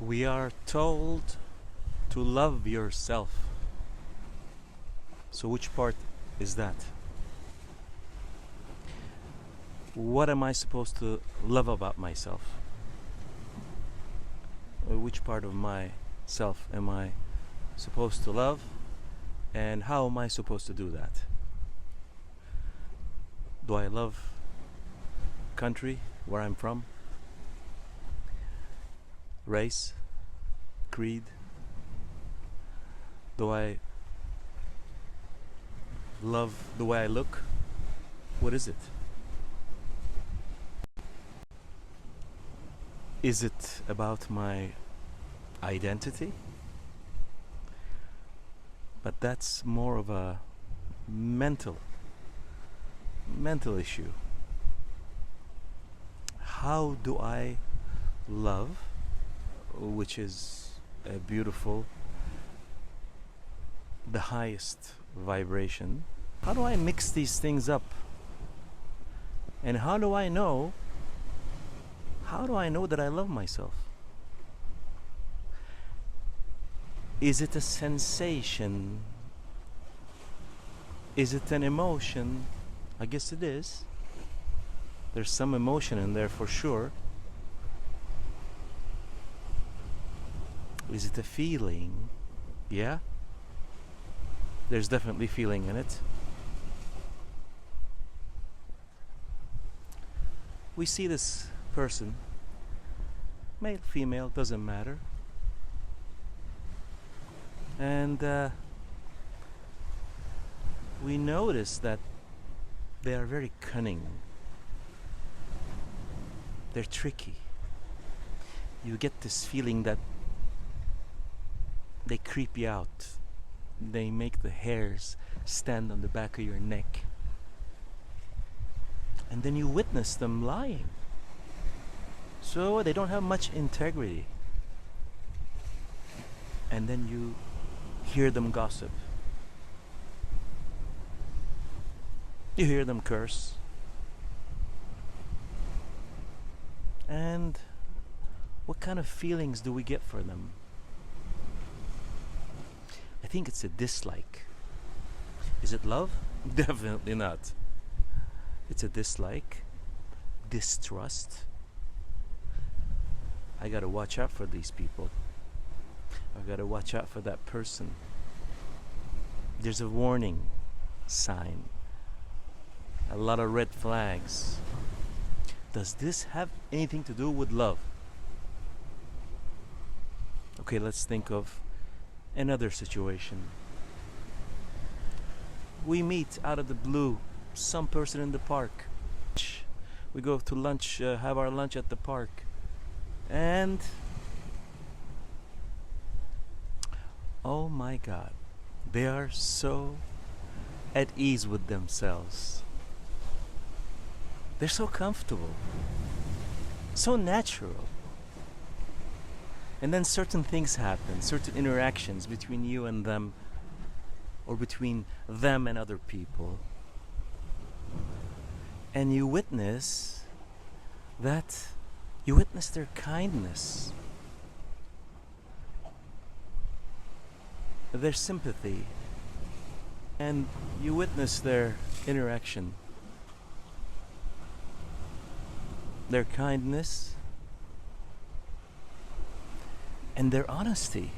We are told to love yourself. So which part is that? What am I supposed to love about myself? Which part of myself am I supposed to love? And how am I supposed to do that? Do I love country, where I'm from? Race? Creed? Do I love the way I look? What is it? Is it about my identity? But that's more of a mental issue. How do I love, which is a beautiful, the highest vibration? How do I mix these things up? And how do I know that I love myself? Is it a sensation? Is it an emotion? I guess it is. There's some emotion in there for sure. Is it a feeling? Yeah. There's definitely feeling in it. We see this person, male, female, doesn't matter. And we notice that they are very cunning. They're tricky. You get this feeling that they creep you out. They make the hairs stand on the back of your neck. And then you witness them lying. So they don't have much integrity. And then you hear them gossip. You hear them curse. And what kind of feelings do we get for them? I think it's a dislike. Is it love? Definitely not. It's a dislike, distrust. I gotta watch out for these people. I gotta watch out for that person. There's a warning sign. A lot of red flags. Does this have anything to do with love? Okay, let's think of another situation. We meet out of the blue some person in the park. We go to lunch, have our lunch at the park. And oh my God, they are so at ease with themselves. They're so comfortable, so natural. And then certain things happen, certain interactions between you and them, or between them and other people. And you witness that, you witness their kindness, their sympathy, and you witness their interaction, their kindness, and their honesty.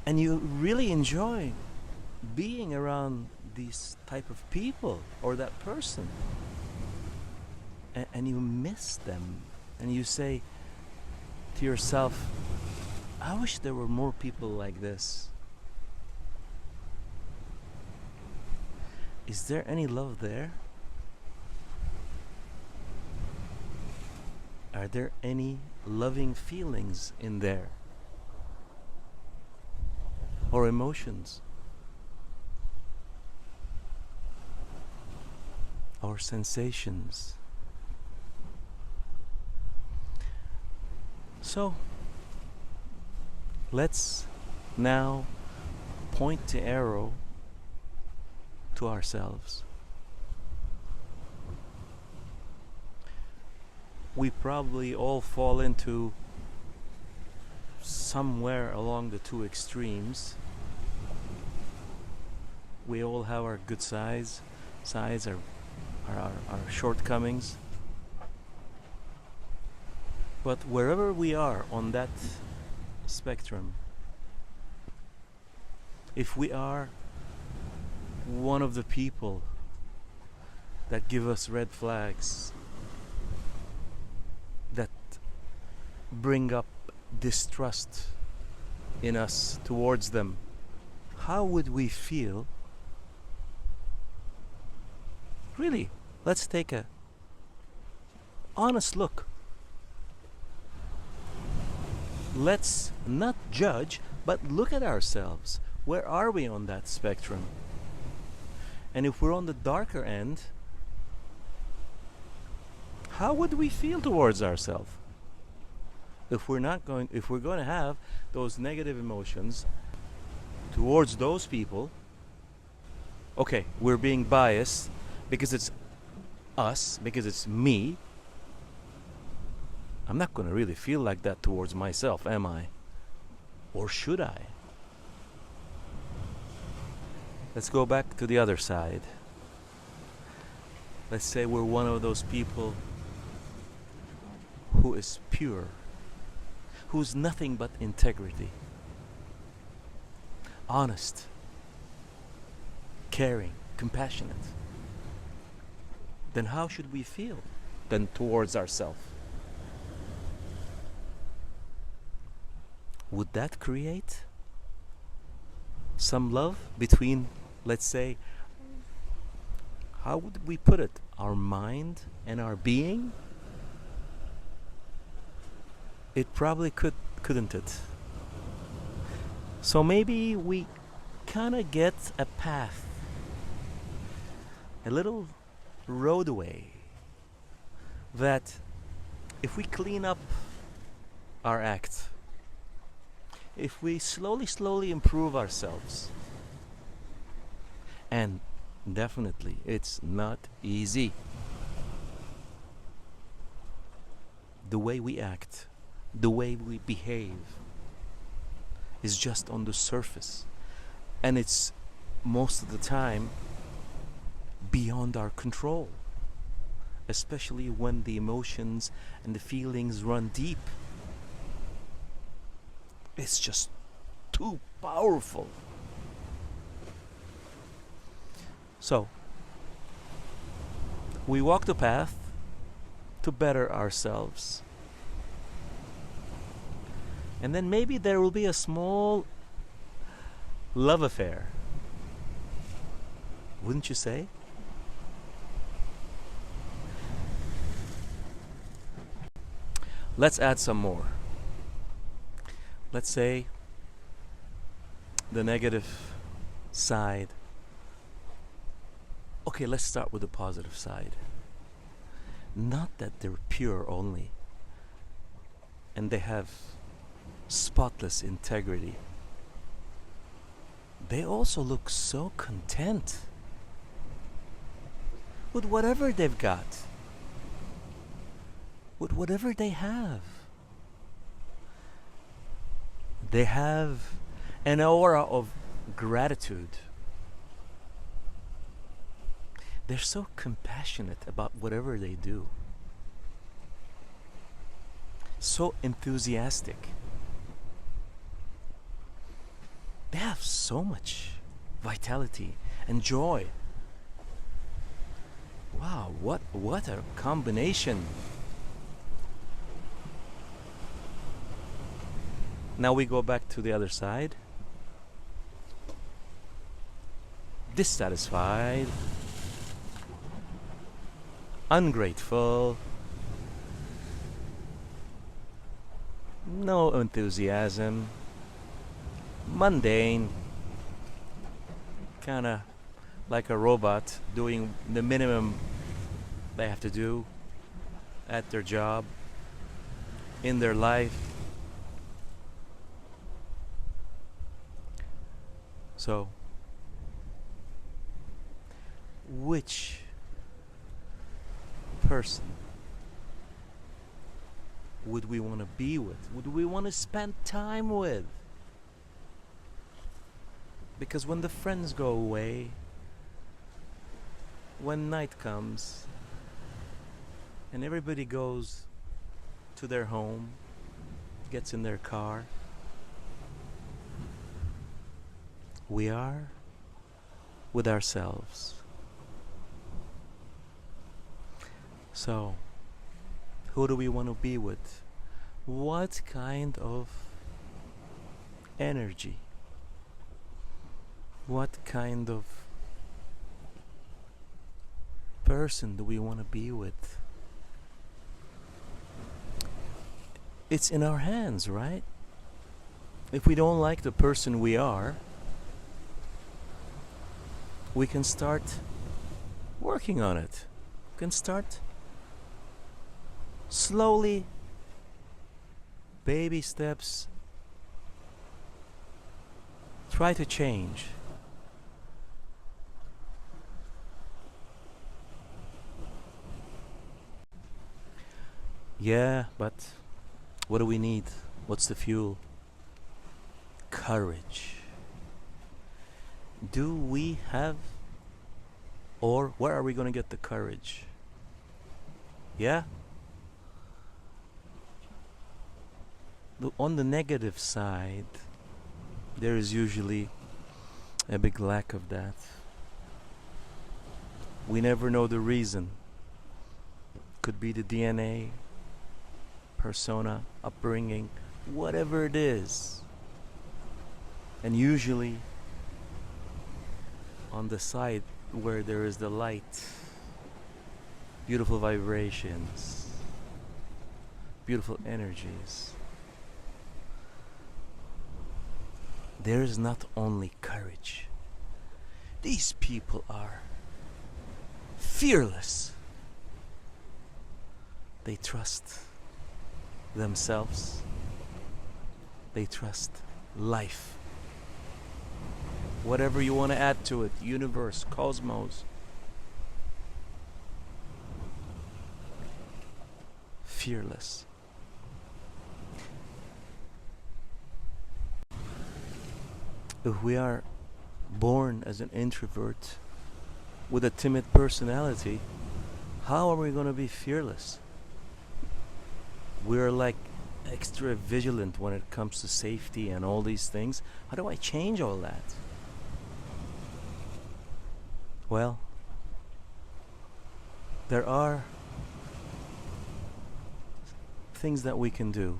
And you really enjoy being around these type of people or that person. And you miss them. And you say to yourself, I wish there were more people like this. Is there any love there? Are there any loving feelings in there? Or emotions? Or sensations? So, let's now point the arrow to ourselves. we probably all fall into somewhere along the two extremes. We all have our good sides, our shortcomings. But wherever we are on that spectrum, if we are one of the people that give us red flags, that bring up distrust in us towards them, how would we feel? Really, let's take a honest look. Let's not judge, but look at ourselves. Where are we on that spectrum? And if we're on the darker end, how would we feel towards ourselves? If we're going to have those negative emotions towards those people, okay, we're being biased because it's us, because it's me. I'm not going to really feel like that towards myself, am I? Or should I? Let's go back to the other side. Let's say we're one of those people who is pure, who's nothing but integrity, honest, caring, compassionate. Then how should we feel then towards ourselves? Would that create some love between, let's say, how would we put it, our mind and our being? It probably couldn't it? So maybe we kind of get a path, a little roadway that if we clean up our act, if we slowly improve ourselves, and definitely it's not easy. The way we act, the way we behave is just on the surface, and it's most of the time beyond our control, especially when the emotions and the feelings run deep. It's just too powerful. So, we walk the path to better ourselves. And then maybe there will be a small love affair. Wouldn't you say? Let's add some more. Let's say the negative side. Okay, let's start with the positive side. Not that they're pure only, and they have spotless integrity. They also look so content with whatever they've got, with whatever they have. They have an aura of gratitude. They're so compassionate about whatever they do. So enthusiastic. They have so much vitality and joy. Wow, what a combination. Now we go back to the other side. Dissatisfied, ungrateful, no enthusiasm, mundane, kinda like a robot doing the minimum they have to do at their job, in their life. So, which person would we want to be with? Would we want to spend time with? Because when the friends go away, when night comes, and everybody goes to their home, gets in their car, we are with ourselves. So, who do we want to be with? What kind of energy? What kind of person do we want to be with? It's in our hands, right? If we don't like the person we are, we can start working on it. We can start slowly, baby steps, try to change. Yeah, but what do we need? What's the fuel? Courage. Do we have, or where are we going to get the courage? Yeah? On the negative side, there is usually a big lack of that. We never know the reason. Could be the DNA, persona, upbringing, whatever it is. And usually on the side where there is the light, beautiful vibrations, beautiful energies, there is not only courage. These people are fearless. They trust themselves. They trust life. Whatever you want to add to it, universe, cosmos. Fearless. If we are born as an introvert with a timid personality, how are we going to be fearless? We're like extra vigilant when it comes to safety and all these things. How do I change all that? Well, there are things that we can do.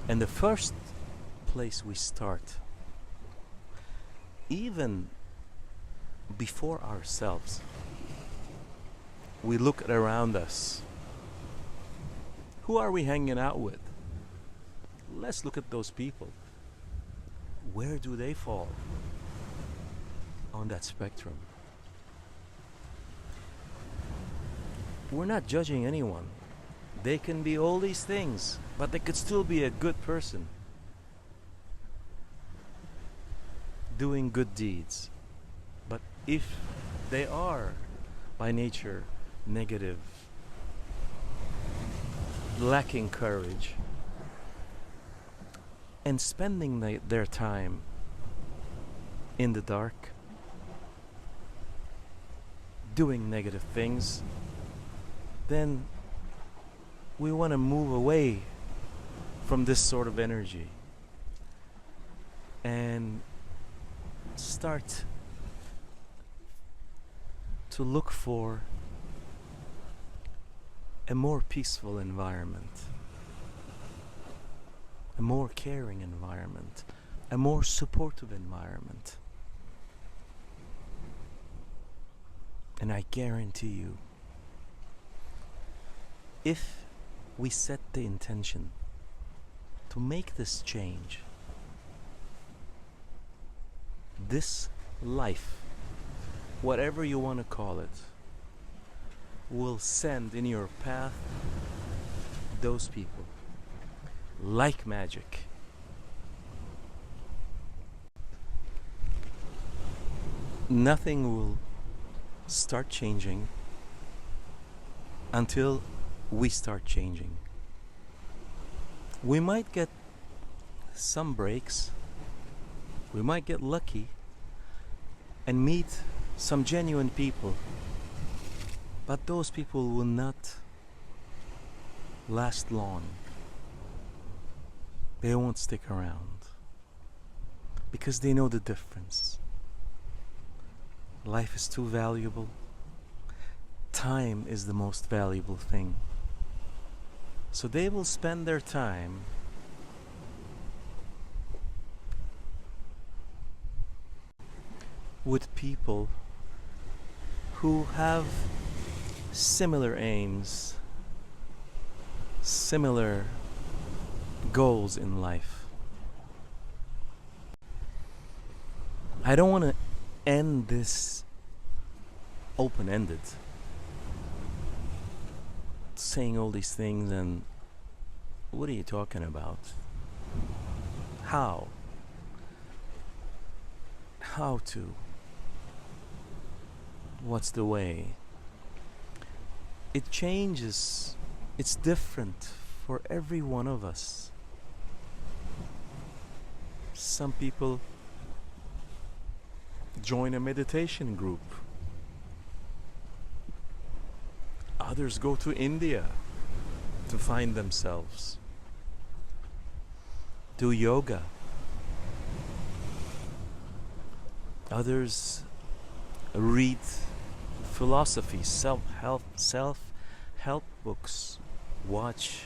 And the first place we start, even before ourselves, we look around us. Who are we hanging out with? Let's look at those people. Where do they fall on that spectrum? We're not judging anyone. They can be all these things, but they could still be a good person, doing good deeds. But if they are by nature negative, lacking courage, and spending their time in the dark, doing negative things, then we want to move away from this sort of energy and start to look for a more peaceful environment, a more caring environment, a more supportive environment. And I guarantee you, if we set the intention to make this change, this life, whatever you want to call it, will send in your path those people like magic. Nothing will start changing until we start changing. We might get some breaks, we might get lucky and meet some genuine people, but those people will not last long. They won't stick around because they know the difference. Life is too valuable. Time is the most valuable thing. So they will spend their time with people who have similar aims, similar goals in life. I don't want to end this open-ended, saying all these things and what are you talking about? How to? What's the way? It changes. It's different for every one of us. Some people join a meditation group. Others go to India to find themselves. Do yoga. Others read philosophy, self-help books, watch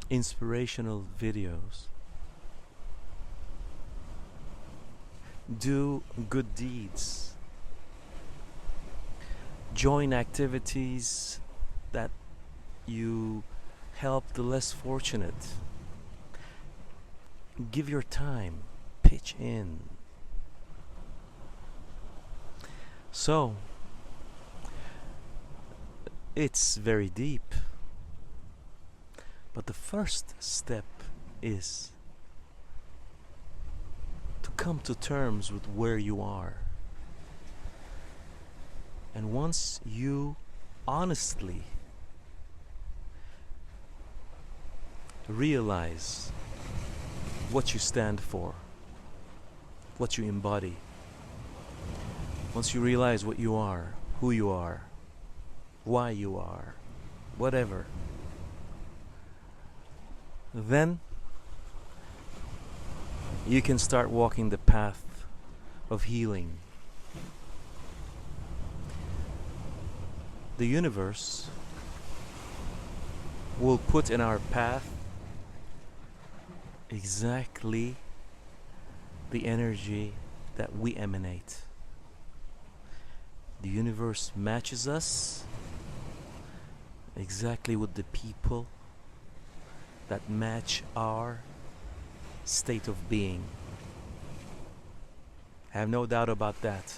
inspirational videos, do good deeds, join activities that you help the less fortunate. Give your time, pitch in. So, it's very deep. But the first step is to come to terms with where you are. And once you honestly realize what you stand for, what you embody, once you realize what you are, who you are, why you are, whatever, then you can start walking the path of healing. The universe will put in our path exactly the energy that we emanate. The universe matches us exactly with the people that match our state of being. I have no doubt about that.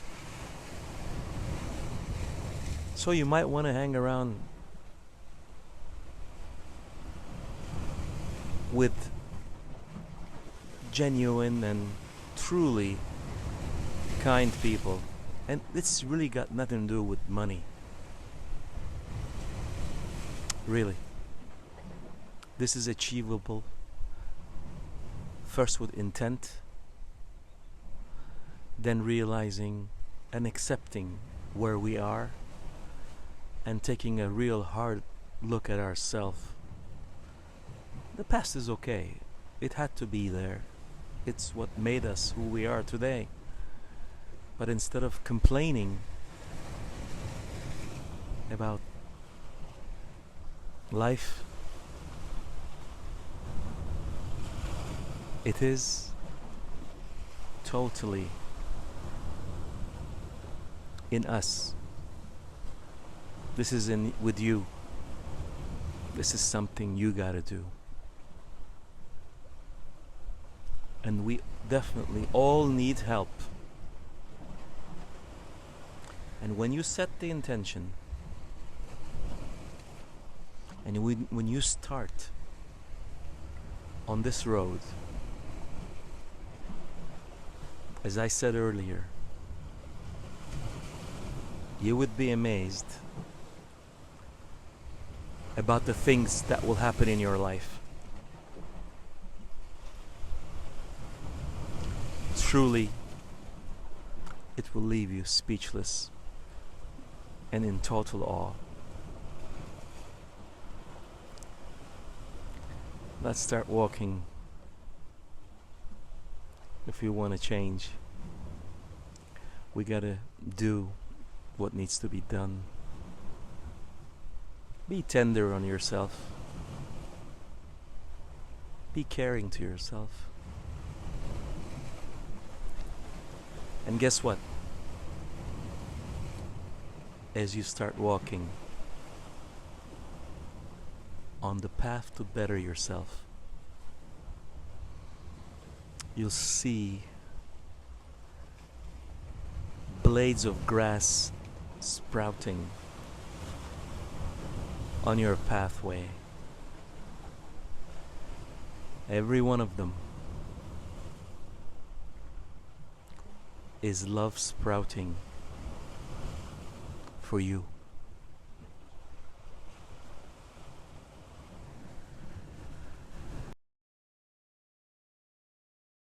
So you might want to hang around with genuine and truly kind people. And it's really got nothing to do with money. Really. This is achievable first with intent, then realizing and accepting where we are and taking a real hard look at ourselves. The past is okay. It had to be there. It's what made us who we are today. But instead of complaining about life, it is totally in us. This is in with you. This is something you gotta do. And we definitely all need help. And when you set the intention, and when you start on this road, as I said earlier, you would be amazed about the things that will happen in your life. Truly, it will leave you speechless and in total awe. Let's start walking if we want to change. We gotta do what needs to be done. Be tender on yourself. Be caring to yourself. And guess what? As you start walking on the path to better yourself, you'll see blades of grass sprouting on your pathway. Every one of them is love sprouting for you.